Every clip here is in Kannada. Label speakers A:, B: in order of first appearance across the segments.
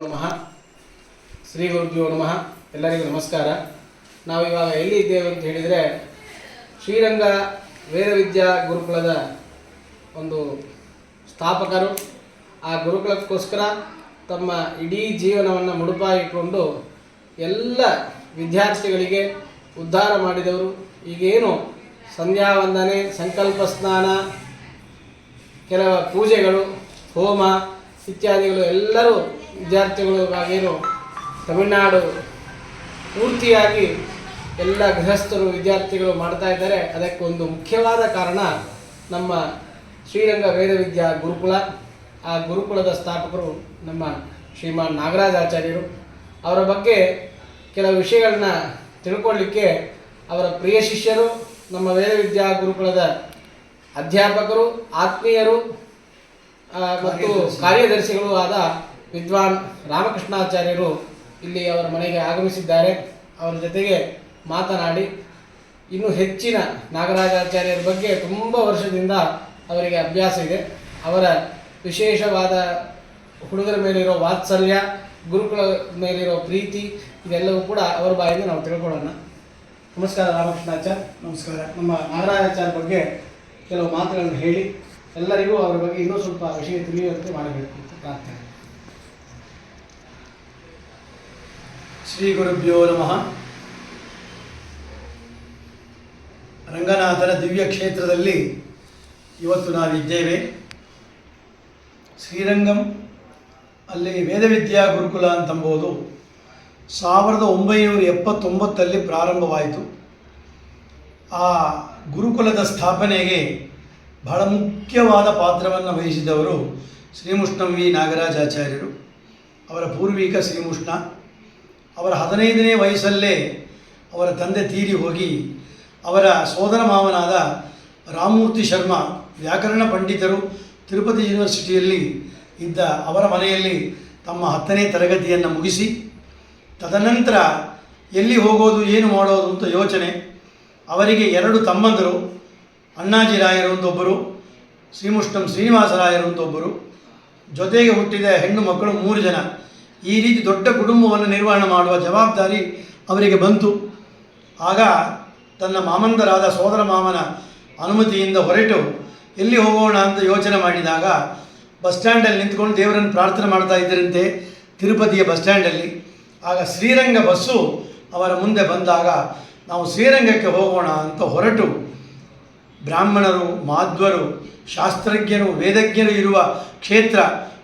A: ನಮಃ ಶ್ರೀ ಗುರುಭ್ಯೋ ನಮಃ. ಎಲ್ಲರಿಗೂ ನಮಸ್ಕಾರ. ನಾವು ಇವಾಗ ಎಲ್ಲಿ ಇದ್ದೇವೆ ಅಂತ ಹೇಳಿದರೆ ಶ್ರೀರಂಗ ವೇದವಿದ್ಯಾ ಗುರುಕುಲದ ಒಂದು ಸ್ಥಾಪಕರು ಆ ಗುರುಕುಲಕ್ಕೋಸ್ಕರ ತಮ್ಮ ಇಡೀ ಜೀವನವನ್ನು ಮುಡುಪಾಗಿಕೊಂಡು ಎಲ್ಲ ವಿದ್ಯಾರ್ಥಿಗಳಿಗೆ ಉದ್ಧಾರ ಮಾಡಿದವರು. ಈಗೇನು ಸಂಧ್ಯಾ ವಂದನೆ, ಸಂಕಲ್ಪ ಸ್ನಾನ, ಕೆಲವು ಪೂಜೆಗಳು, ಹೋಮ ಇತ್ಯಾದಿಗಳು ಎಲ್ಲರೂ ವಿದ್ಯಾರ್ಥಿಗಳಿಗಾಗೇನು ತಮಿಳುನಾಡು ಪೂರ್ತಿಯಾಗಿ ಎಲ್ಲ ಗೃಹಸ್ಥರು ವಿದ್ಯಾರ್ಥಿಗಳು ಮಾಡ್ತಾ ಇದ್ದಾರೆ. ಅದಕ್ಕೊಂದು ಮುಖ್ಯವಾದ ಕಾರಣ ನಮ್ಮ ಶ್ರೀರಂಗ ವೇದವಿದ್ಯಾ ಗುರುಕುಲ. ಆ ಗುರುಕುಲದ ಸ್ಥಾಪಕರು ನಮ್ಮ ಶ್ರೀಮಾನ್ ನಾಗರಾಜಾಚಾರ್ಯರು. ಅವರ ಬಗ್ಗೆ ಕೆಲವು ವಿಷಯಗಳನ್ನ ತಿಳ್ಕೊಳ್ಳಿಕ್ಕೆ ಅವರ ಪ್ರಿಯ ಶಿಷ್ಯರು, ನಮ್ಮ ವೇದವಿದ್ಯಾ ಗುರುಕುಲದ ಅಧ್ಯಾಪಕರು, ಆತ್ಮೀಯರು ಮತ್ತು ಕಾರ್ಯದರ್ಶಿಗಳು ಆದ ವಿದ್ವಾನ್ ರಾಮಕೃಷ್ಣಾಚಾರ್ಯರು ಇಲ್ಲಿ ಅವರ ಮನೆಗೆ ಆಗಮಿಸಿದ್ದಾರೆ. ಅವರ ಜೊತೆಗೆ ಮಾತನಾಡಿ ಇನ್ನೂ ಹೆಚ್ಚಿನ ನಾಗರಾಜಾಚಾರ್ಯರ ಬಗ್ಗೆ ತುಂಬ ವರ್ಷದಿಂದ ಅವರಿಗೆ ಅಭ್ಯಾಸ ಇದೆ. ಅವರ ವಿಶೇಷವಾದ ಹುಡುಗರ ಮೇಲಿರೋ ವಾತ್ಸಲ್ಯ, ಗುರುಕುಲ ಮೇಲಿರೋ ಪ್ರೀತಿ, ಇದೆಲ್ಲವೂ ಕೂಡ ಅವರ ಬಾಯಿಂದ ನಾವು ತಿಳ್ಕೊಳ್ಳೋಣ. ನಮಸ್ಕಾರ ರಾಮಕೃಷ್ಣಾಚಾರ್ಯ.
B: ನಮಸ್ಕಾರ.
A: ನಮ್ಮ ನಾಗರಾಜಾಚಾರ್ಯ ಬಗ್ಗೆ ಕೆಲವು ಮಾತುಗಳನ್ನು ಹೇಳಿ ಎಲ್ಲರಿಗೂ ಅವರ ಬಗ್ಗೆ ಇನ್ನೂ ಸ್ವಲ್ಪ ವಿಷಯ ತಿಳಿಯುವಂತೆ ಮಾಡಬೇಕು ಅಂತ ಪ್ರಾರ್ಥನೆ.
B: ಶ್ರೀ ಗುರುಭ್ಯೋ ನಮಃ. ರಂಗನಾಥನ ದಿವ್ಯ ಕ್ಷೇತ್ರದಲ್ಲಿ ಇವತ್ತು ನಾವಿದ್ದೇವೆ. ಶ್ರೀರಂಗಂ ಅಲ್ಲಿ ವೇದವಿದ್ಯಾ ಗುರುಕುಲ ಅಂತಂಬೋದು 1979 ಪ್ರಾರಂಭವಾಯಿತು. ಆ ಗುರುಕುಲದ ಸ್ಥಾಪನೆಗೆ ಬಹಳ ಮುಖ್ಯವಾದ ಪಾತ್ರವನ್ನು ವಹಿಸಿದವರು ಶ್ರೀಮುಷ್ಣಂ ವಿ ನಾಗರಾಜಾಚಾರ್ಯರು. ಅವರ ಪೂರ್ವಿಕ ಶ್ರೀಮುಷ್ಣ. ಅವರ 15ನೇ ವಯಸ್ಸಲ್ಲೇ ಅವರ ತಂದೆ ತೀರಿ ಹೋಗಿ ಅವರ ಸೋದರ ಮಾವನಾದ ರಾಮಮೂರ್ತಿ ಶರ್ಮ ವ್ಯಾಕರಣ ಪಂಡಿತರು ತಿರುಪತಿ ಯೂನಿವರ್ಸಿಟಿಯಲ್ಲಿ ಇದ್ದ ಅವರ ಮನೆಯಲ್ಲಿ ತಮ್ಮ 10ನೇ ತರಗತಿಯನ್ನು ಮುಗಿಸಿ ತದನಂತರ ಎಲ್ಲಿ ಹೋಗೋದು, ಏನು ಮಾಡೋದು ಅಂತ ಯೋಚನೆ. ಅವರಿಗೆ 2 ತಮ್ಮಂದರು, ಅಣ್ಣಾಜಿ ರಾಯರು ಅಂತೊಬ್ಬರು, ಶ್ರೀಮುಷ್ಣಂ ಶ್ರೀನಿವಾಸರಾಯರು ಅಂತೊಬ್ಬರು, ಜೊತೆಗೆ ಹುಟ್ಟಿದ ಹೆಣ್ಣು ಮಕ್ಕಳು 3 ಜನ. ಈ ರೀತಿ ದೊಡ್ಡ ಕುಟುಂಬವನ್ನು ನಿರ್ವಹಣೆ ಮಾಡುವ ಜವಾಬ್ದಾರಿ ಅವರಿಗೆ ಬಂತು. ಆಗ ತನ್ನ ಮಾಮಂದರಾದ ಸೋದರ ಮಾವನ ಅನುಮತಿಯಿಂದ ಹೊರಟು ಎಲ್ಲಿ ಹೋಗೋಣ ಅಂತ ಯೋಚನೆ ಮಾಡಿದಾಗ ಬಸ್ ಸ್ಟ್ಯಾಂಡಲ್ಲಿ ನಿಂತ್ಕೊಂಡು ದೇವರನ್ನು ಪ್ರಾರ್ಥನೆ ಮಾಡ್ತಾ ಇದ್ದರಂತೆ, ತಿರುಪತಿಯ ಬಸ್ ಸ್ಟ್ಯಾಂಡಲ್ಲಿ. ಆಗ ಶ್ರೀರಂಗ ಬಸ್ಸು ಅವರ ಮುಂದೆ ಬಂದಾಗ ನಾವು ಶ್ರೀರಂಗಕ್ಕೆ ಹೋಗೋಣ ಅಂತ ಹೊರಟು ಬ್ರಾಹ್ಮಣರು, ಮಾಧ್ವರು, ಶಾಸ್ತ್ರಜ್ಞರು, ವೇದಜ್ಞರು ಇರುವ ಕ್ಷೇತ್ರ,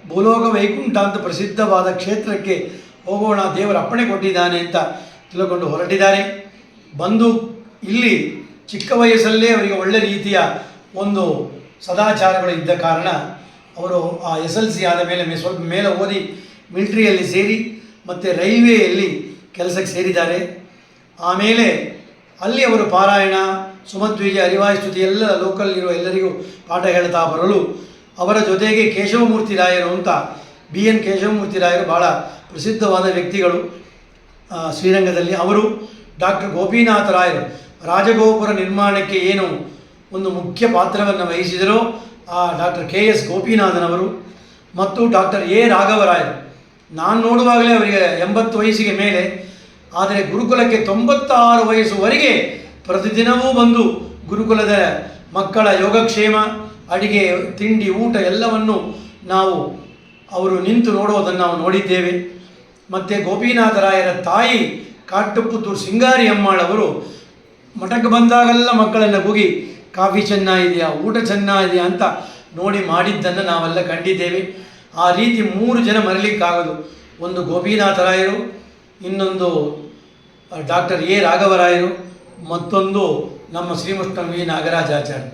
B: ಭೂಲೋಕ ವೈಕುಂಠ ಅಂತ ಪ್ರಸಿದ್ಧವಾದ ಕ್ಷೇತ್ರಕ್ಕೆ ಹೋಗೋಣ, ದೇವರ ಅಪ್ಪಣೆ ಕೊಟ್ಟಿದ್ದಾನೆ ಅಂತ ತಿಳ್ಕೊಂಡು ಹೊರಟಿದ್ದಾರೆ. ಬಂದು ಇಲ್ಲಿ ಚಿಕ್ಕ ವಯಸ್ಸಲ್ಲೇ ಅವರಿಗೆ ಒಳ್ಳೆ ರೀತಿಯ ಒಂದು ಸದಾಚಾರಗಳು ಇದ್ದ ಕಾರಣ ಅವರು ಆ SLC ಆದ ಮೇಲೆ ಸ್ವಲ್ಪ ಮೇಲೆ ಓದಿ ಮಿಲಿಟ್ರಿಯಲ್ಲಿ ಸೇರಿ ಮತ್ತು ರೈಲ್ವೆಯಲ್ಲಿ ಕೆಲಸಕ್ಕೆ ಸೇರಿದ್ದಾರೆ. ಆಮೇಲೆ ಅಲ್ಲಿ ಅವರು ಪಾರಾಯಣ, ಸುಮಧ್ವಿಜಯ, ಅರಿವಾಯುಸ್ತುತಿ ಎಲ್ಲ ಲೋಕಲ್ ಇರೋ ಎಲ್ಲರಿಗೂ ಪಾಠ ಹೇಳ್ತಾ ಬರಲು ಅವರ ಜೊತೆಗೆ ಕೇಶವಮೂರ್ತಿ ರಾಯರು ಅಂತ BN ಕೇಶವಮೂರ್ತಿ ರಾಯರು ಭಾಳ ಪ್ರಸಿದ್ಧವಾದ ವ್ಯಕ್ತಿಗಳು ಶ್ರೀರಂಗದಲ್ಲಿ. ಅವರು ಡಾಕ್ಟರ್ ಗೋಪಿನಾಥ ರಾಯರು ರಾಜಗೋಪುರ ನಿರ್ಮಾಣಕ್ಕೆ ಏನು ಒಂದು ಮುಖ್ಯ ಪಾತ್ರವನ್ನು ವಹಿಸಿದರೋ ಆ ಡಾಕ್ಟರ್ KS ಗೋಪಿನಾಥನವರು ಮತ್ತು ಡಾಕ್ಟರ್ A ರಾಘವರಾಯರು. ನಾನು ನೋಡುವಾಗಲೇ ಅವರಿಗೆ 80 ವಯಸ್ಸಿಗೆ ಮೇಲೆ, ಆದರೆ ಗುರುಕುಲಕ್ಕೆ 96 ವಯಸ್ಸುವರೆಗೆ ಪ್ರತಿದಿನವೂ ಬಂದು ಗುರುಕುಲದ ಮಕ್ಕಳ ಯೋಗಕ್ಷೇಮ, ಅಡಿಗೆ, ತಿಂಡಿ, ಊಟ ಎಲ್ಲವನ್ನು ನಾವು ಅವರು ನಿಂತು ನೋಡೋದನ್ನು ನಾವು ನೋಡಿದ್ದೇವೆ. ಮತ್ತು ಗೋಪಿನಾಥರಾಯರ ತಾಯಿ ಕಾಟ್ಟುಪುತ್ತೂರು ಸಿಂಗಾರಿ ಅಮ್ಮಾಳವರು ಮಠಕ್ಕೆ ಬಂದಾಗೆಲ್ಲ ಮಕ್ಕಳನ್ನು ಕೂಗಿ ಕಾಫಿ ಚೆನ್ನಾಗಿದೆಯಾ, ಊಟ ಚೆನ್ನಾಗಿದೆಯಾ ಅಂತ ನೋಡಿ ಮಾಡಿದ್ದನ್ನು ನಾವೆಲ್ಲ ಕಂಡಿದ್ದೇವೆ. ಆ ರೀತಿ 3 ಜನ ಮರಲಿಕ್ಕಾಗೋದು. ಒಂದು ಗೋಪಿನಾಥರಾಯರು, ಇನ್ನೊಂದು ಡಾಕ್ಟರ್ A ರಾಘವರಾಯರು, ಮತ್ತೊಂದು ನಮ್ಮ ಶ್ರೀಮುಷ್ಣಂ ವಿ ನಾಗರಾಜಾಚಾರ್ಯ.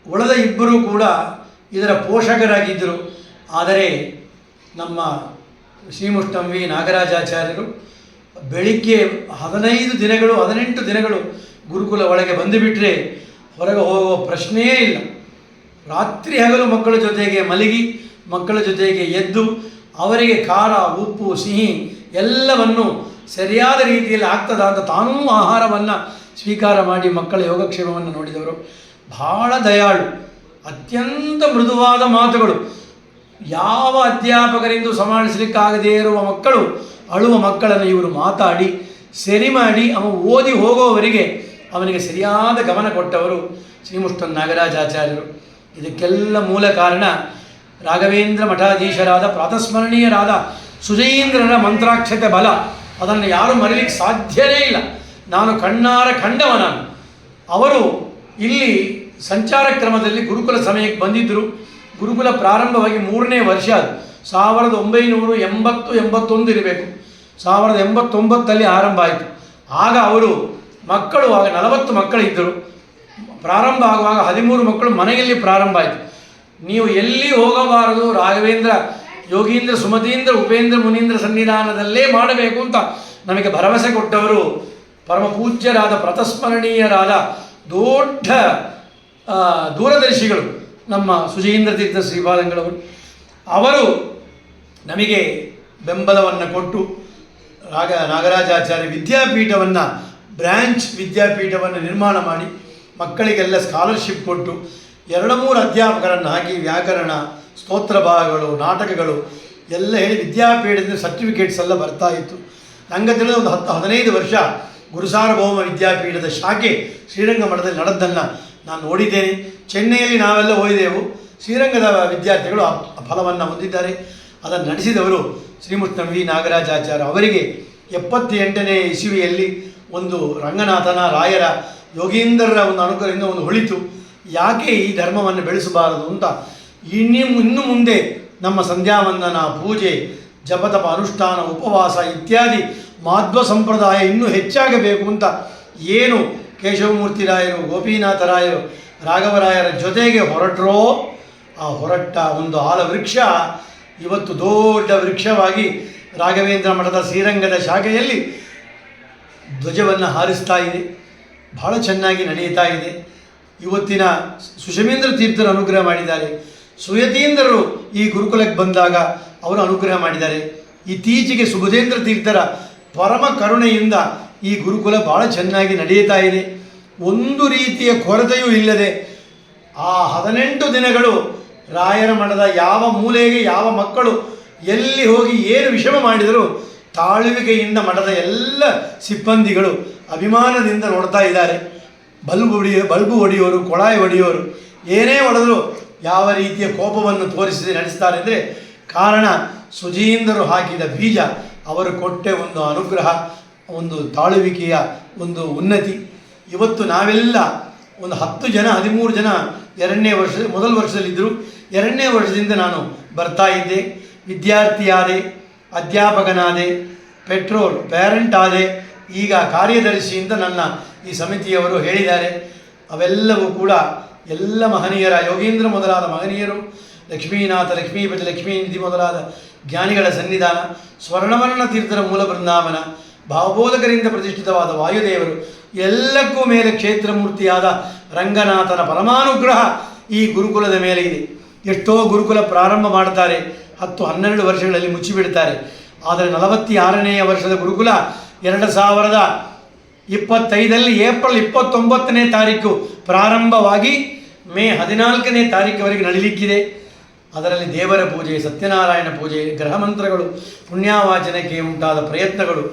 B: ಉಳಿದ ಇಬ್ಬರು ಕೂಡ ಇದರ ಪೋಷಕರಾಗಿದ್ದರು. ಆದರೆ ನಮ್ಮ ಶ್ರೀಮುಷ್ಣಂ ವಿ ನಾಗರಾಜಾಚಾರ್ಯರು ಬೆಳಿಗ್ಗೆ 18 ದಿನಗಳು ಗುರುಕುಲ ಒಳಗೆ ಬಂದುಬಿಟ್ರೆ ಹೊರಗೆ ಹೋಗುವ ಪ್ರಶ್ನೆಯೇ ಇಲ್ಲ. ರಾತ್ರಿ ಹಗಲು ಮಕ್ಕಳ ಜೊತೆಗೆ ಮಲಗಿ, ಮಕ್ಕಳ ಜೊತೆಗೆ ಎದ್ದು, ಅವರಿಗೆ ಖಾರ, ಉಪ್ಪು, ಸಿಹಿ ಎಲ್ಲವನ್ನು ಸರಿಯಾದ ರೀತಿಯಲ್ಲಿ ಆಗ್ತದ ಅಂತ ತಾನೂ ಆಹಾರವನ್ನು ಸ್ವೀಕಾರ ಮಾಡಿ ಮಕ್ಕಳ ಯೋಗಕ್ಷೇಮವನ್ನು ನೋಡಿದವರು. ಬಹಳ ದಯಾಳು, ಅತ್ಯಂತ ಮೃದುವಾದ ಮಾತುಗಳು. ಯಾವ ಅಧ್ಯಾಪಕರಿಂದ ಸಮಾಳಿಸಲಿಕ್ಕಾಗದೇ ಇರುವ ಮಕ್ಕಳು, ಅಳುವ ಮಕ್ಕಳನ್ನು ಇವರು ಮಾತಾಡಿ ಸರಿ ಮಾಡಿ ಅವನು ಓದಿ ಹೋಗೋವರೆಗೆ ಅವನಿಗೆ ಸರಿಯಾದ ಗಮನ ಕೊಟ್ಟವರು ಶ್ರೀಮುಷ್ಟಂ ನಾಗರಾಜಾಚಾರ್ಯರು. ಇದಕ್ಕೆಲ್ಲ ಮೂಲ ಕಾರಣ ರಾಘವೇಂದ್ರ ಮಠಾಧೀಶರಾದ ಪ್ರಾತಸ್ಮರಣೀಯರಾದ ಸುಜಯೀಂದ್ರರ ಮಂತ್ರಾಕ್ಷತೆ ಬಲ. ಅದನ್ನು ಯಾರೂ ಮರೀಲಿಕ್ಕೆ ಸಾಧ್ಯವೇ ಇಲ್ಲ. ನಾನು ಕಣ್ಣಾರ ಕಂಡವ. ನಾನು ಅವರು ಇಲ್ಲಿ ಸಂಚಾರ ಕ್ರಮದಲ್ಲಿ ಗುರುಕುಲ ಸಮಯಕ್ಕೆ ಬಂದಿದ್ದರು. ಗುರುಕುಲ ಪ್ರಾರಂಭವಾಗಿ 3ನೇ ವರ್ಷ, ಅದು 1980-81 ಇರಬೇಕು. 1989 ಆರಂಭ ಆಯಿತು. ಆಗ ಅವರು ಮಕ್ಕಳು, ಆಗ 40 ಮಕ್ಕಳಿದ್ದರು. ಪ್ರಾರಂಭ ಆಗುವಾಗ 13 ಮಕ್ಕಳು ಮನೆಯಲ್ಲಿ ಪ್ರಾರಂಭ ಆಯಿತು. ನೀವು ಎಲ್ಲಿ ಹೋಗಬಾರದು, ರಾಘವೇಂದ್ರ ಯೋಗೀಂದ್ರ ಸುಮತೀಂದ್ರ ಉಪೇಂದ್ರ ಮುನೀಂದ್ರ ಸನ್ನಿಧಾನದಲ್ಲೇ ಮಾಡಬೇಕು ಅಂತ ನಮಗೆ ಭರವಸೆ ಕೊಟ್ಟವರು ಪರಮ ಪೂಜ್ಯರಾದ ಪ್ರತಸ್ಮರಣೀಯರಾದ ದೊಡ್ಡ ದೂರದರ್ಶಿಗಳು ನಮ್ಮ ಸುಜೀಂದ್ರ ತೀರ್ಥ ಶ್ರೀಪಾದಂಗಳವರು. ಅವರು ನಮಗೆ ಬೆಂಬಲವನ್ನು ಕೊಟ್ಟು ನಾಗರಾಜಾಚಾರ್ಯ ವಿದ್ಯಾಪೀಠವನ್ನು, ಬ್ರ್ಯಾಂಚ್ ವಿದ್ಯಾಪೀಠವನ್ನು ನಿರ್ಮಾಣ ಮಾಡಿ ಮಕ್ಕಳಿಗೆಲ್ಲ ಸ್ಕಾಲರ್ಶಿಪ್ ಕೊಟ್ಟು 2-3 ಅಧ್ಯಾಪಕರನ್ನು ಹಾಕಿ ವ್ಯಾಕರಣ, ಸ್ತೋತ್ರ ಭಾಗಗಳು, ನಾಟಕಗಳು ಎಲ್ಲ ಹೇಳಿ ವಿದ್ಯಾಪೀಠದಿಂದ ಸರ್ಟಿಫಿಕೇಟ್ಸ್ ಎಲ್ಲ ಬರ್ತಾ ಇತ್ತು. ನಂಗೆ ತಿಳಿದ ಒಂದು 10-15 ವರ್ಷ ಗುರುಸಾರ್ವಭೌಮ ವಿದ್ಯಾಪೀಠದ ಶಾಖೆ ಶ್ರೀರಂಗ ಮಠದಲ್ಲಿ ನಡೆದನ್ನು ನಾನು ನೋಡಿದ್ದೇನೆ. ಚೆನ್ನೈಯಲ್ಲಿ ನಾವೆಲ್ಲ ಹೋಗಿದ್ದೆವು. ಶ್ರೀರಂಗದ ವಿದ್ಯಾರ್ಥಿಗಳು ಆ ಫಲವನ್ನು ಹೊಂದಿದ್ದಾರೆ. ಅದನ್ನು ನಡೆಸಿದವರು ಶ್ರೀಮುಷ್ಟಂ ವಿ ನಾಗರಾಜಾಚಾರ್ಯ. ಅವರಿಗೆ 78ನೇ ಇಸವಿಯಲ್ಲಿ ಒಂದು ರಂಗನಾಥನ ರಾಯರ ಯೋಗೀಂದ್ರರ ಒಂದು ಅನುಗ್ರಹದಿಂದ ಒಂದು ಹೊಳಿತು. ಯಾಕೆ ಈ ಧರ್ಮವನ್ನು ಬೆಳೆಸಬಾರದು ಅಂತ ಇನ್ನು ಮುಂದೆ ನಮ್ಮ ಸಂಧ್ಯಾವಂದನ, ಪೂಜೆ, ಜಪತಪ ಅನುಷ್ಠಾನ, ಉಪವಾಸ ಇತ್ಯಾದಿ ಮಾಧ್ವ ಸಂಪ್ರದಾಯ ಇನ್ನೂ ಹೆಚ್ಚಾಗಬೇಕು ಅಂತ ಏನು ಕೇಶವಮೂರ್ತಿ ರಾಯರು, ಗೋಪೀನಾಥರಾಯರು, ರಾಘವರಾಯರ ಜೊತೆಗೆ ಹೊರಟ್ರೋ, ಆ ಹೊರಟ ಒಂದು ಆಲ ವೃಕ್ಷ ಇವತ್ತು ದೊಡ್ಡ ವೃಕ್ಷವಾಗಿ ರಾಘವೇಂದ್ರ ಮಠದ ಶ್ರೀರಂಗದ ಶಾಖೆಯಲ್ಲಿ ಧ್ವಜವನ್ನು ಹಾರಿಸ್ತಾ ಇದೆ. ಬಹಳ ಚೆನ್ನಾಗಿ ನಡೆಯುತ್ತಾ ಇದೆ. ಇವತ್ತಿನ ಸುಷಮೇಂದ್ರ ತೀರ್ಥರು ಅನುಗ್ರಹ ಮಾಡಿದ್ದಾರೆ. ಸುಯತೀಂದ್ರರು ಈ ಗುರುಕುಲಕ್ಕೆ ಬಂದಾಗ ಅವರು ಅನುಗ್ರಹ ಮಾಡಿದ್ದಾರೆ. ಇತ್ತೀಚೆಗೆ ಸುಬುಧೇಂದ್ರ ತೀರ್ಥರ ಪರಮ ಕರುಣೆಯಿಂದ ಈ ಗುರುಕುಲ ಭಾಳ ಚೆನ್ನಾಗಿ ನಡೆಯುತ್ತಾ ಇದೆ. ಒಂದು ರೀತಿಯ ಕೊರತೆಯೂ ಇಲ್ಲದೆ ಆ 18 ದಿನಗಳು ರಾಯರ ಮಠದ ಯಾವ ಮೂಲೆಗೆ ಯಾವ ಮಕ್ಕಳು ಎಲ್ಲಿ ಹೋಗಿ ಏನು ವಿಷಮ ಮಾಡಿದರೂ ತಾಳುವಿಕೆಯಿಂದ ಮಠದ ಎಲ್ಲ ಸಿಬ್ಬಂದಿಗಳು ಅಭಿಮಾನದಿಂದ ನೋಡ್ತಾ ಇದ್ದಾರೆ. ಬಲ್ಬು ಹೊಡೆಯೋರು, ಕೊಳಾಯಿ ಹೊಡೆಯೋರು, ಏನೇ ಹೊಡೆದರೂ ಯಾವ ರೀತಿಯ ಕೋಪವನ್ನು ತೋರಿಸದೆ ನಡೆಸ್ತಾರೆ ಅಂದರೆ ಕಾರಣ ಸುಜೀಂದ್ರರು ಹಾಕಿದ ಬೀಜ, ಅವರು ಕೊಟ್ಟ ಒಂದು ಅನುಗ್ರಹ, ಒಂದು ತಾಳುವಿಕೆಯ ಒಂದು ಉನ್ನತಿ. ಇವತ್ತು ನಾವೆಲ್ಲ ಒಂದು 10 ಜನ 13 ಜನ ಮೊದಲ ವರ್ಷದಲ್ಲಿದ್ದರು. 2ನೇ ವರ್ಷದಿಂದ ನಾನು ಬರ್ತಾ ಇದ್ದೆ. ವಿದ್ಯಾರ್ಥಿಯಾದೆ, ಅಧ್ಯಾಪಕನಾದೆ, ಪೇರೆಂಟ್ ಆದೆ, ಈಗ ಕಾರ್ಯದರ್ಶಿಯಿಂದ ನನ್ನ ಈ ಸಮಿತಿಯವರು ಹೇಳಿದ್ದಾರೆ. ಅವೆಲ್ಲವೂ ಕೂಡ ಎಲ್ಲ ಮಹನೀಯರ, ಯೋಗೀಂದ್ರ ಮೊದಲಾದ ಮಹನೀಯರು, ಲಕ್ಷ್ಮೀನಾಥ, ಲಕ್ಷ್ಮೀಪತಿ, ಲಕ್ಷ್ಮೀನಿಧಿ ಮೊದಲಾದ ಜ್ಞಾನಿಗಳ ಸನ್ನಿಧಾನ, ಸ್ವರ್ಣವರ್ಣ ತೀರ್ಥರ ಮೂಲ ಬೃಂದಾವನ, ಭಾವಬೋಧಕರಿಂದ ಪ್ರತಿಷ್ಠಿತವಾದ ವಾಯುದೇವರು, ಎಲ್ಲಕ್ಕೂ ಮೇಲೆ ಕ್ಷೇತ್ರಮೂರ್ತಿಯಾದ ರಂಗನಾಥನ ಪರಮಾನುಗ್ರಹ ಈ ಗುರುಕುಲದ ಮೇಲೆ ಇದೆ. ಎಷ್ಟೋ ಗುರುಕುಲ ಪ್ರಾರಂಭ ಮಾಡ್ತಾರೆ, 10-12 ವರ್ಷಗಳಲ್ಲಿ ಮುಚ್ಚಿಬಿಡ್ತಾರೆ. ಆದರೆ 46ನೇ ವರ್ಷದ ಗುರುಕುಲ 2025 ಏಪ್ರಿಲ್ 29ನೇ ತಾರೀಕು ಪ್ರಾರಂಭವಾಗಿ ಮೇ 14ನೇ ತಾರೀಕುವರೆಗೆ ನಡೀಲಿಕ್ಕಿದೆ. ಅದರಲ್ಲಿ ದೇವರ ಪೂಜೆ, ಸತ್ಯನಾರಾಯಣ ಪೂಜೆ, ಗ್ರಹ ಮಂತ್ರಗಳು, ಪುಣ್ಯಾವಾಚನಕ್ಕೆ ಉಂಟಾದ ಪ್ರಯತ್ನಗಳು,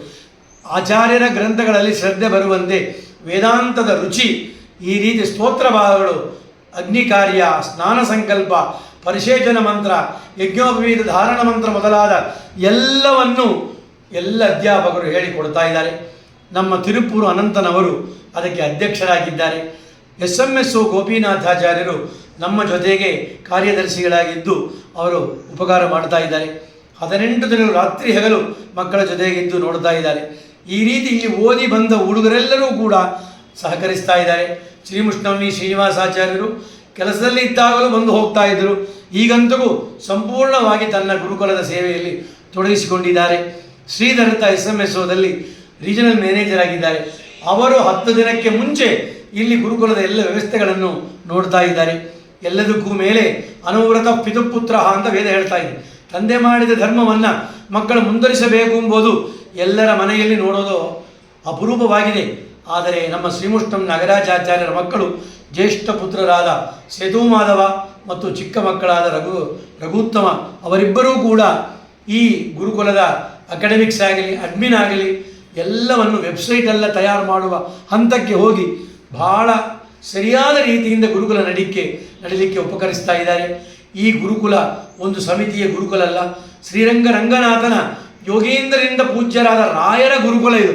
B: ಆಚಾರ್ಯರ ಗ್ರಂಥಗಳಲ್ಲಿ ಶ್ರದ್ಧೆ ಬರುವಂತೆ ವೇದಾಂತದ ರುಚಿ, ಈ ರೀತಿ ಸ್ತೋತ್ರ ಭಾಗಗಳು, ಅಗ್ನಿ ಕಾರ್ಯ, ಸ್ನಾನ ಸಂಕಲ್ಪ, ಪರಿಶೇಚನ ಮಂತ್ರ, ಯಜ್ಞೋಪವೀತ ಧಾರಣ ಮಂತ್ರ ಮೊದಲಾದ ಎಲ್ಲವನ್ನು ಎಲ್ಲ ಅಧ್ಯಾಪಕರು ಹೇಳಿಕೊಡ್ತಾ ಇದ್ದಾರೆ. ನಮ್ಮ ತಿರುಪೂರು ಅನಂತನವರು ಅದಕ್ಕೆ ಅಧ್ಯಕ್ಷರಾಗಿದ್ದಾರೆ. SMS ಗೋಪಿನಾಥಾಚಾರ್ಯರು ನಮ್ಮ ಜೊತೆಗೆ ಕಾರ್ಯದರ್ಶಿಗಳಾಗಿದ್ದು ಅವರು ಉಪಕಾರ ಮಾಡ್ತಾ ಇದ್ದಾರೆ. 18 ದಿನಗಳು ರಾತ್ರಿ ಹಗಲು ಮಕ್ಕಳ ಜೊತೆಗಿದ್ದು ನೋಡ್ತಾ ಇದ್ದಾರೆ. ಈ ರೀತಿ ಇಲ್ಲಿ ಓದಿ ಬಂದ ಹುಡುಗರೆಲ್ಲರೂ ಕೂಡ ಸಹಕರಿಸ್ತಾ ಇದ್ದಾರೆ. ಶ್ರೀಮುಷ್ಟಂ ವಿ ಶ್ರೀನಿವಾಸಾಚಾರ್ಯರು ಕೆಲಸದಲ್ಲಿ ಇದ್ದಾಗಲೂ ಬಂದು ಹೋಗ್ತಾ ಇದ್ದರು. ಈಗಂತೂ ಸಂಪೂರ್ಣವಾಗಿ ತನ್ನ ಗುರುಕುಲದ ಸೇವೆಯಲ್ಲಿ ತೊಡಗಿಸಿಕೊಂಡಿದ್ದಾರೆ. ಶ್ರೀಧರತ SMS ರೀಜನಲ್ ಮ್ಯಾನೇಜರ್ ಆಗಿದ್ದಾರೆ. ಅವರು 10 ದಿನಕ್ಕೆ ಮುಂಚೆ ಇಲ್ಲಿ ಗುರುಕುಲದ ಎಲ್ಲ ವ್ಯವಸ್ಥೆಗಳನ್ನು ನೋಡ್ತಾ ಇದ್ದಾರೆ. ಎಲ್ಲದಕ್ಕೂ ಮೇಲೆ ಅನುವ್ರತ ಪಿತುಪುತ್ರ ಅಂತ ವೇದ ಹೇಳ್ತಾ ಇದೆ. ತಂದೆ ಮಾಡಿದ ಧರ್ಮವನ್ನು ಮಕ್ಕಳು ಮುಂದುವರಿಸಬೇಕು ಎಂಬುದು ಎಲ್ಲರ ಮನೆಯಲ್ಲಿ ನೋಡೋದು ಅಪರೂಪವಾಗಿದೆ. ಆದರೆ ನಮ್ಮ ಶ್ರೀಮುಷ್ಟಂ ನಾಗರಾಜಾಚಾರ್ಯರ ಮಕ್ಕಳು ಜ್ಯೇಷ್ಠ ಪುತ್ರರಾದ ಸೇತುಮಾಧವ, ಮತ್ತು ಚಿಕ್ಕ ಮಕ್ಕಳಾದ ರಘುತ್ತಮ ಅವರಿಬ್ಬರೂ ಕೂಡ ಈ ಗುರುಕುಲದ ಅಕಾಡೆಮಿಕ್ಸ್ ಆಗಲಿ ಅಡ್ಮಿನ್ ಆಗಲಿ ಎಲ್ಲವನ್ನು ವೆಬ್ಸೈಟೆಲ್ಲ ತಯಾರು ಮಾಡುವ ಹಂತಕ್ಕೆ ಹೋಗಿ ಬಹಳ ಸರಿಯಾದ ರೀತಿಯಿಂದ ಗುರುಕುಲ ನಡೀಲಿಕ್ಕೆ ಉಪಕರಿಸ್ತಾ ಇದ್ದಾರೆ. ಈ ಗುರುಕುಲ ಒಂದು ಸಮಿತಿಯ ಗುರುಕುಲ ಅಲ್ಲ, ಶ್ರೀರಂಗ ರಂಗನಾಥನ ಯೋಗೇಂದ್ರರಿಂದ ಪೂಜ್ಯರಾದ ರಾಯರ ಗುರುಕುಲ ಇದು.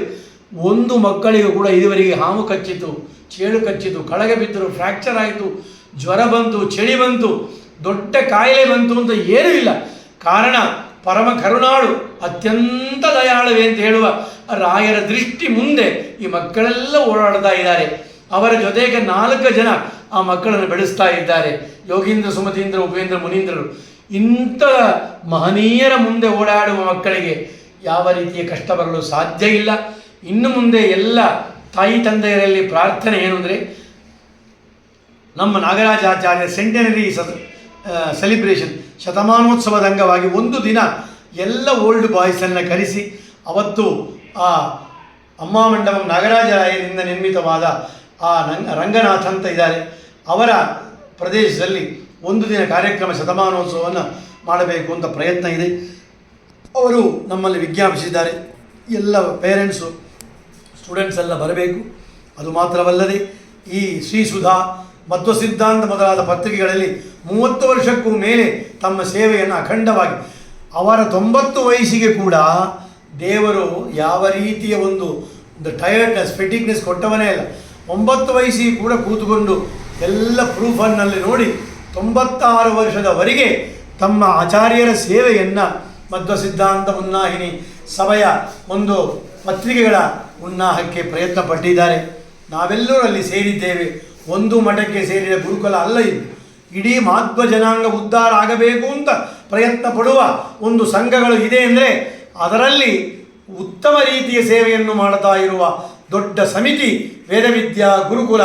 B: ಒಂದು ಮಕ್ಕಳಿಗೂ ಕೂಡ ಇದುವರೆಗೆ ಹಾವು ಕಚ್ಚಿತು, ಚೇಳು ಕಚ್ಚಿತು, ಕಳಗೆ ಬಿದ್ದರು, ಫ್ರ್ಯಾಕ್ಚರ್ ಆಯಿತು, ಜ್ವರ ಬಂತು, ಚಳಿ ಬಂತು, ದೊಡ್ಡ ಕಾಯಿಲೆ ಬಂತು ಅಂತ ಏನೂ ಇಲ್ಲ. ಕಾರಣ ಪರಮ ಕರುಣಾಳು, ಅತ್ಯಂತ ದಯಾಳುವೆ ಅಂತ ಹೇಳುವ ರಾಯರ ದೃಷ್ಟಿ ಮುಂದೆ ಈ ಮಕ್ಕಳೆಲ್ಲ ಓಡಾಡ್ತಾ ಇದ್ದಾರೆ. ಅವರ ಜೊತೆಗೆ 4 ಜನ ಆ ಮಕ್ಕಳನ್ನು ಬೆಳೆಸ್ತಾ ಇದ್ದಾರೆ. ಯೋಗೀಂದ್ರ, ಸುಮತೀಂದ್ರ, ಉಪೇಂದ್ರ, ಮುನೀಂದ್ರರು. ಇಂಥ ಮಹನೀಯರ ಮುಂದೆ ಓಡಾಡುವ ಮಕ್ಕಳಿಗೆ ಯಾವ ರೀತಿಯ ಕಷ್ಟ ಬರಲು ಸಾಧ್ಯ ಇಲ್ಲ. ಇನ್ನು ಮುಂದೆ ಎಲ್ಲ ತಾಯಿ ತಂದೆಯರಲ್ಲಿ ಪ್ರಾರ್ಥನೆ ಏನು ಅಂದರೆ, ನಮ್ಮ ನಾಗರಾಜಾಚಾರ್ಯ ಸೆಂಟೆನರಿ ಸೆಲಿಬ್ರೇಷನ್ ಶತಮಾನೋತ್ಸವದ ಅಂಗವಾಗಿ ಒಂದು ದಿನ ಎಲ್ಲ ಓಲ್ಡ್ ಬಾಯ್ಸನ್ನು ಕರೆಸಿ ಅವತ್ತು ಆ ಅಮ್ಮಾ ಮಂಡಪಂ ನಾಗರಾಜರಾಯರಿಂದ ನಿರ್ಮಿತವಾದ ಆ ರಂಗನಾಥ್ ಅಂತ ಇದ್ದಾರೆ, ಅವರ ಪ್ರದೇಶದಲ್ಲಿ ಒಂದು ದಿನ ಕಾರ್ಯಕ್ರಮ ಶತಮಾನೋತ್ಸವವನ್ನು ಮಾಡಬೇಕು ಅಂತ ಪ್ರಯತ್ನ ಇದೆ. ಅವರು ನಮ್ಮಲ್ಲಿ ವಿಜ್ಞಾಪಿಸಿದ್ದಾರೆ. ಎಲ್ಲ ಪೇರೆಂಟ್ಸು ಸ್ಟೂಡೆಂಟ್ಸ್ ಎಲ್ಲ ಬರಬೇಕು. ಅದು ಮಾತ್ರವಲ್ಲದೆ ಈ ಶ್ರೀಸುಧಾ, ಮಧ್ವ ಸಿದ್ಧಾಂತ ಮೊದಲಾದ ಪತ್ರಿಕೆಗಳಲ್ಲಿ 30 ವರ್ಷಕ್ಕೂ ಮೇಲೆ ತಮ್ಮ ಸೇವೆಯನ್ನು ಅಖಂಡವಾಗಿ, ಅವರ 90 ವಯಸ್ಸಿಗೆ ಕೂಡ ದೇವರು ಯಾವ ರೀತಿಯ ಒಂದು ಟಯರ್ಡ್ನೆಸ್, ಫೆಟಿಕ್ನೆಸ್ ಕೊಟ್ಟವನೇ ಅಲ್ಲ. 9 ವಯಸ್ಸಿಗೆ ಕೂಡ ಕೂತುಕೊಂಡು ಎಲ್ಲ ಪ್ರೂಫನ್ನಲ್ಲಿ ನೋಡಿ 96 ವರ್ಷದವರೆಗೆ ತಮ್ಮ ಆಚಾರ್ಯರ ಸೇವೆಯನ್ನು ಮಧ್ವ ಸಿದ್ಧಾಂತ ಉನ್ನಾಹಿನಿ ಸಭೆಯ ಒಂದು ಪತ್ರಿಕೆಗಳ ಉನ್ನಾಹಕ್ಕೆ ಪ್ರಯತ್ನ ಪಟ್ಟಿದ್ದಾರೆ. ನಾವೆಲ್ಲರೂ ಅಲ್ಲಿ ಸೇರಿದ್ದೇವೆ. ಒಂದು ಮಠಕ್ಕೆ ಸೇರಿದ ಗುರುಕುಲ ಅಲ್ಲ ಇದು. ಇಡೀ ಮಾಧ್ವ ಜನಾಂಗ ಉದ್ಧಾರ ಆಗಬೇಕು ಅಂತ ಪ್ರಯತ್ನ ಪಡುವ ಒಂದು ಸಂಘಗಳು ಇದೆ ಅಂದರೆ ಅದರಲ್ಲಿ ಉತ್ತಮ ರೀತಿಯ ಸೇವೆಯನ್ನು ಮಾಡ್ತಾ ಇರುವ ದೊಡ್ಡ ಸಮಿತಿ ವೇದವಿದ್ಯಾ ಗುರುಕುಲ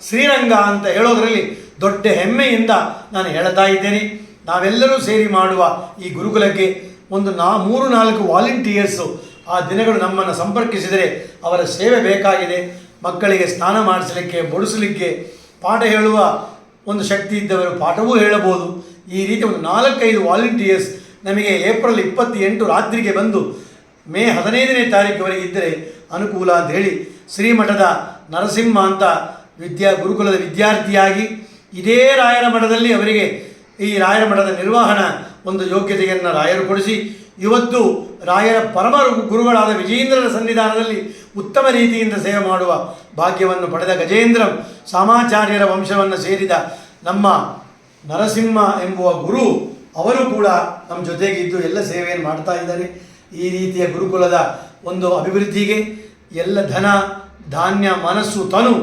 B: ಶ್ರೀರಂಗ ಅಂತ ಹೇಳೋದರಲ್ಲಿ ದೊಡ್ಡ ಹೆಮ್ಮೆಯಿಂದ ನಾನು ಹೇಳ್ತಾ ಇದ್ದೇನೆ. ನಾವೆಲ್ಲರೂ ಸೇರಿ ಮಾಡುವ ಈ ಗುರುಕುಲಕ್ಕೆ ಒಂದು 3-4 ವಾಲಂಟಿಯರ್ಸು ಆ ದಿನಗಳು ನಮ್ಮನ್ನು ಸಂಪರ್ಕಿಸಿದರೆ ಅವರ ಸೇವೆ ಬೇಕಾಗಿದೆ. ಮಕ್ಕಳಿಗೆ ಸ್ನಾನ ಮಾಡಿಸಲಿಕ್ಕೆ, ಬಡಿಸಲಿಕ್ಕೆ, ಪಾಠ ಹೇಳುವ ಒಂದು ಶಕ್ತಿ ಇದ್ದವರು ಪಾಠವೂ ಹೇಳಬಹುದು. ಈ ರೀತಿ ಒಂದು 4-5 ವಾಲಂಟಿಯರ್ಸ್ ನಮಗೆ ಏಪ್ರಿಲ್ 28 ರಾತ್ರಿಗೆ ಬಂದು ಮೇ 15ನೇ ತಾರೀಕಿವರೆಗೆ ಇದ್ದರೆ ಅನುಕೂಲ ಅಂತ ಹೇಳಿ ಶ್ರೀಮಠದ ನರಸಿಂಹ ಅಂತ ಗುರುಕುಲದ ವಿದ್ಯಾರ್ಥಿಯಾಗಿ ಇದೇ ರಾಯರ ಮಠದಲ್ಲಿ ಅವರಿಗೆ ಈ ರಾಯರ ಮಠದ ನಿರ್ವಹಣಾ ಒಂದು ಯೋಗ್ಯತೆಯನ್ನು ರಾಯರು ಕೊಡಿಸಿ ಇವತ್ತು ರಾಯರ ಪರಮ ಗುರುಗಳಾದ ವಿಜಯೇಂದ್ರರ ಸನ್ನಿಧಾನದಲ್ಲಿ ಉತ್ತಮ ರೀತಿಯಿಂದ ಸೇವೆ ಮಾಡುವ ಭಾಗ್ಯವನ್ನು ಪಡೆದ ಗಜೇಂದ್ರ ಸಾಮಾಚಾರ್ಯರ ವಂಶವನ್ನು ಸೇರಿದ ನಮ್ಮ ನರಸಿಂಹ ಎಂಬುವ ಗುರು ಅವರು ಕೂಡ ನಮ್ಮ ಜೊತೆಗಿದ್ದು ಎಲ್ಲ ಸೇವೆಯನ್ನು ಮಾಡ್ತಾ ಇದ್ದಾರೆ. ಈ ರೀತಿಯ ಗುರುಕುಲದ ಒಂದು ಅಭಿವೃದ್ಧಿಗೆ ಎಲ್ಲ ಧನ, ಧಾನ್ಯ, ಮನಸ್ಸು, ತನು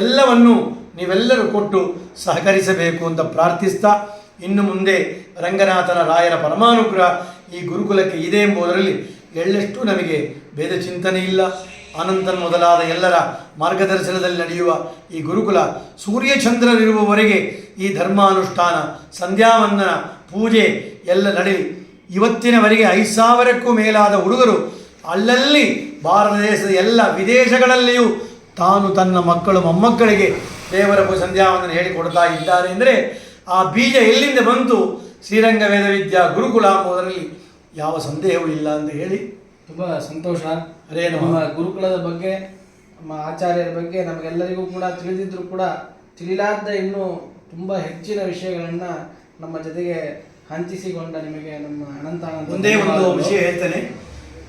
B: ಎಲ್ಲವನ್ನು ನೀವೆಲ್ಲರೂ ಕೊಟ್ಟು ಸಹಕರಿಸಬೇಕು ಅಂತ ಪ್ರಾರ್ಥಿಸ್ತಾ, ಇನ್ನು ಮುಂದೆ ರಂಗನಾಥನ ರಾಯರ ಪರಮಾನುಗ್ರಹ ಈ ಗುರುಕುಲಕ್ಕೆ ಇದೆ ಎಂಬುದರಲ್ಲಿ ಎಳ್ಳಷ್ಟು ನಮಗೆ ಭೇದ ಚಿಂತನೆ ಇಲ್ಲ. ಅನಂತನ ಮೊದಲಾದ ಎಲ್ಲರ ಮಾರ್ಗದರ್ಶನದಲ್ಲಿ ನಡೆಯುವ ಈ ಗುರುಕುಲ ಸೂರ್ಯಚಂದ್ರರಿರುವವರೆಗೆ ಈ ಧರ್ಮಾನುಷ್ಠಾನ, ಸಂಧ್ಯಾವಂದನ, ಪೂಜೆ ಎಲ್ಲ ನಡೆಯಲಿ. ಇವತ್ತಿನವರೆಗೆ 5,000ಕ್ಕೂ ಮೇಲಾದ ಹುಡುಗರು ಅಲ್ಲಲ್ಲಿ ಭಾರತ ದೇಶದ ಎಲ್ಲ ವಿದೇಶಗಳಲ್ಲಿಯೂ ತಾನು ತನ್ನ ಮಕ್ಕಳು ಮೊಮ್ಮಕ್ಕಳಿಗೆ ದೇವರ ಸಂಧ್ಯಾವಂದನ ಹೇಳಿಕೊಡ್ತಾ ಇದ್ದಾರೆ ಅಂದರೆ ಆ ಬೀಜ ಎಲ್ಲಿಂದ ಬಂತು? ಶ್ರೀರಂಗ ವೇದವಿದ್ಯಾ ಗುರುಕುಲ ಎಂಬುದರಲ್ಲಿ ಯಾವ ಸಂದೇಹವೂ ಇಲ್ಲ ಅಂತ ಹೇಳಿ
A: ತುಂಬ ಸಂತೋಷ.
B: ಅದೇ
A: ನಮ್ಮ ಗುರುಕುಲದ ಬಗ್ಗೆ, ನಮ್ಮ ಆಚಾರ್ಯರ ಬಗ್ಗೆ ನಮಗೆಲ್ಲರಿಗೂ ಕೂಡ ತಿಳಿದಿದ್ದರೂ ಕೂಡ ತಿಳಿಲಾರ್ದ ಇನ್ನೂ ತುಂಬ ಹೆಚ್ಚಿನ ವಿಷಯಗಳನ್ನು ನಮ್ಮ ಜೊತೆಗೆ ಹಂಚಿಸಿಕೊಂಡ ನಿಮಗೆ ನಮ್ಮ ಅನಂತ
B: ಒಂದೇ ಒಂದು ವಿಷಯ ಹೇಳ್ತೇನೆ.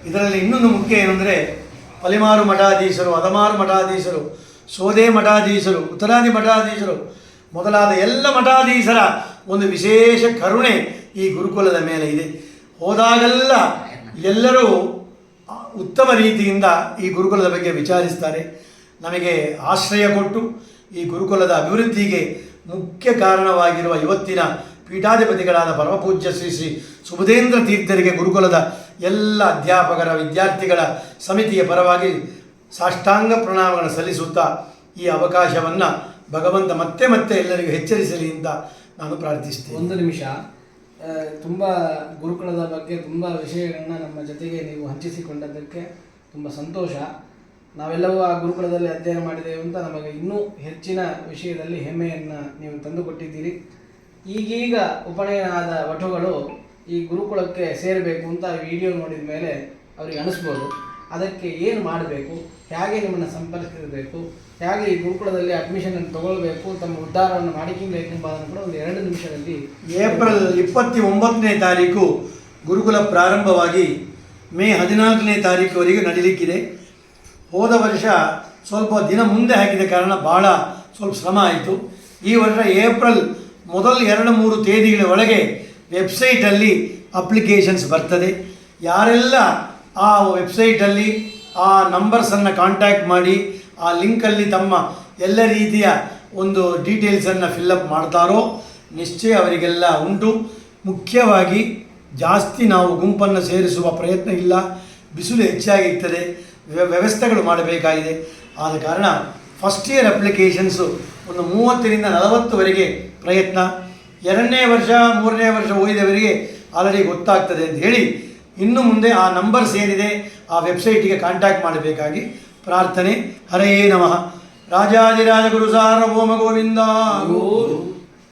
B: ಇದರಲ್ಲಿ ಇನ್ನೊಂದು ಮುಖ್ಯ ಏನಂದರೆ, ಪಲಿಮಾರು ಮಠಾಧೀಶರು, ಅದಮಾರು ಮಠಾಧೀಶರು, ಸೋದೆ ಮಠಾಧೀಶರು, ಉತ್ತರಾದಿ ಮಠಾಧೀಶರು ಮೊದಲಾದ ಎಲ್ಲ ಮಠಾಧೀಶರ ಒಂದು ವಿಶೇಷ ಕರುಣೆ ಈ ಗುರುಕುಲದ ಮೇಲೆ ಇದೆ. ಹೋದಾಗೆಲ್ಲ ಎಲ್ಲರೂ ಉತ್ತಮ ರೀತಿಯಿಂದ ಈ ಗುರುಕುಲದ ಬಗ್ಗೆ ವಿಚಾರಿಸ್ತಾರೆ. ನಮಗೆ ಆಶ್ರಯ ಕೊಟ್ಟು ಈ ಗುರುಕುಲದ ಅಭಿವೃದ್ಧಿಗೆ ಮುಖ್ಯ ಕಾರಣವಾಗಿರುವ ಇವತ್ತಿನ ಪೀಠಾಧಿಪತಿಗಳಾದ ಪರಮಪೂಜ್ಯ ಶ್ರೀ ಸುಬುಧೇಂದ್ರ ತೀರ್ಥರಿಗೆ ಗುರುಕುಲದ ಎಲ್ಲ ಅಧ್ಯಾಪಕರ, ವಿದ್ಯಾರ್ಥಿಗಳ ಸಮಿತಿಯ ಪರವಾಗಿ ಸಾಷ್ಟಾಂಗ ಪ್ರಣಾಮಗಳನ್ನು ಸಲ್ಲಿಸುತ್ತಾ ಈ ಅವಕಾಶವನ್ನು ಭಗವಂತ ಮತ್ತೆ ಮತ್ತೆ ಎಲ್ಲರಿಗೂ ಎಚ್ಚರಿಸಲಿ ಅಂತ ನಾನು ಪ್ರಾರ್ಥಿಸ್ತೇನೆ.
A: ಒಂದು ನಿಮಿಷ, ತುಂಬ ಗುರುಕುಲದ ಬಗ್ಗೆ ತುಂಬ ವಿಷಯಗಳನ್ನ ನಮ್ಮ ಜೊತೆಗೆ ನೀವು ಹಂಚಿಸಿಕೊಂಡದ್ದಕ್ಕೆ ತುಂಬ ಸಂತೋಷ. ನಾವೆಲ್ಲವೂ ಆ ಗುರುಕುಲದಲ್ಲಿ ಅಧ್ಯಯನ ಮಾಡಿದೆವು ಅಂತ ನಮಗೆ ಇನ್ನೂ ಹೆಚ್ಚಿನ ವಿಷಯದಲ್ಲಿ ಹೆಮ್ಮೆಯನ್ನು ನೀವು ತಂದುಕೊಟ್ಟಿದ್ದೀರಿ. ಈಗೀಗ ಉಪನಯನ ಆದ ವಟುಗಳು ಈ ಗುರುಕುಲಕ್ಕೆ ಸೇರಬೇಕು ಅಂತ ವಿಡಿಯೋ ನೋಡಿದ ಮೇಲೆ ಅವರಿಗೆ ಅನಿಸ್ಬೋದು. ಅದಕ್ಕೆ ಏನು ಮಾಡಬೇಕು, ಹೇಗೆ ನಿಮ್ಮನ್ನು ಸಂಪರ್ಕಿಸಬೇಕು, ಹೇಗೆ ಈ ಗುರುಕುಲದಲ್ಲಿ ಅಡ್ಮಿಷನನ್ನು ತಗೊಳ್ಬೇಕು, ತಮ್ಮ ಉದ್ಧಾರವನ್ನು ಮಾಡಿಕೊಳ್ಬೇಕು ಎಂಬುದನ್ನು ಕೂಡ ಒಂದು 2 ನಿಮಿಷದಲ್ಲಿ.
B: ಏಪ್ರಿಲ್ 29ನೇ ತಾರೀಕು ಗುರುಕುಲ ಪ್ರಾರಂಭವಾಗಿ ಮೇ 14ನೇ ತಾರೀಕುವರೆಗೆ ನಡೀಲಿಕ್ಕಿದೆ. ಹೋದ ವರ್ಷ ಸ್ವಲ್ಪ ದಿನ ಮುಂದೆ ಹಾಕಿದ ಕಾರಣ ಭಾಳ ಸ್ವಲ್ಪ ಶ್ರಮ ಆಯಿತು. ಈ ವರ್ಷ ಏಪ್ರಿಲ್ ಮೊದಲ 2-3 ತೇದಿಗಳ ಒಳಗೆ ವೆಬ್ಸೈಟಲ್ಲಿ ಅಪ್ಲಿಕೇಶನ್ಸ್ ಬರ್ತದೆ. ಯಾರೆಲ್ಲ ಆ ವೆಬ್ಸೈಟಲ್ಲಿ ಆ ನಂಬರ್ಸನ್ನು ಕಾಂಟ್ಯಾಕ್ಟ್ ಮಾಡಿ ಆ ಲಿಂಕಲ್ಲಿ ತಮ್ಮ ಎಲ್ಲ ರೀತಿಯ ಒಂದು ಡೀಟೇಲ್ಸನ್ನು ಫಿಲ್ಲಪ್ ಮಾಡ್ತಾರೋ ನಿಶ್ಚಯ ಅವರಿಗೆಲ್ಲ ಉಂಟು. ಮುಖ್ಯವಾಗಿ ಜಾಸ್ತಿ ನಾವು ಗುಂಪನ್ನು ಸೇರಿಸುವ ಪ್ರಯತ್ನ ಇಲ್ಲ, ಬಿಸಿಲು ಹೆಚ್ಚಾಗಿರ್ತದೆ, ವ್ಯವಸ್ಥೆಗಳು ಮಾಡಬೇಕಾಗಿದೆ. ಆದ ಕಾರಣ ಫಸ್ಟ್ ಇಯರ್ ಅಪ್ಲಿಕೇಶನ್ಸು ಒಂದು 30ರಿಂದ 40ವರೆಗೆ ಪ್ರಯತ್ನ. 2ನೇ ವರ್ಷ 3ನೇ ವರ್ಷ ಓದಿದವರಿಗೆ ಆಲ್ರೆಡಿ ಗೊತ್ತಾಗ್ತದೆ ಅಂತ ಹೇಳಿ ಇನ್ನು ಮುಂದೆ ಆ ನಂಬರ್ಸ್ ಏನಿದೆ ಆ ವೆಬ್ಸೈಟಿಗೆ ಕಾಂಟ್ಯಾಕ್ಟ್ ಮಾಡಬೇಕಾಗಿ ಪ್ರಾರ್ಥನೆ. ಹರಯೇ ನಮಃ. ರಾಜಾದಿರಾಜ ಗುರು ಸಾರ್ವಭೌಮ ಗೋವಿಂದ.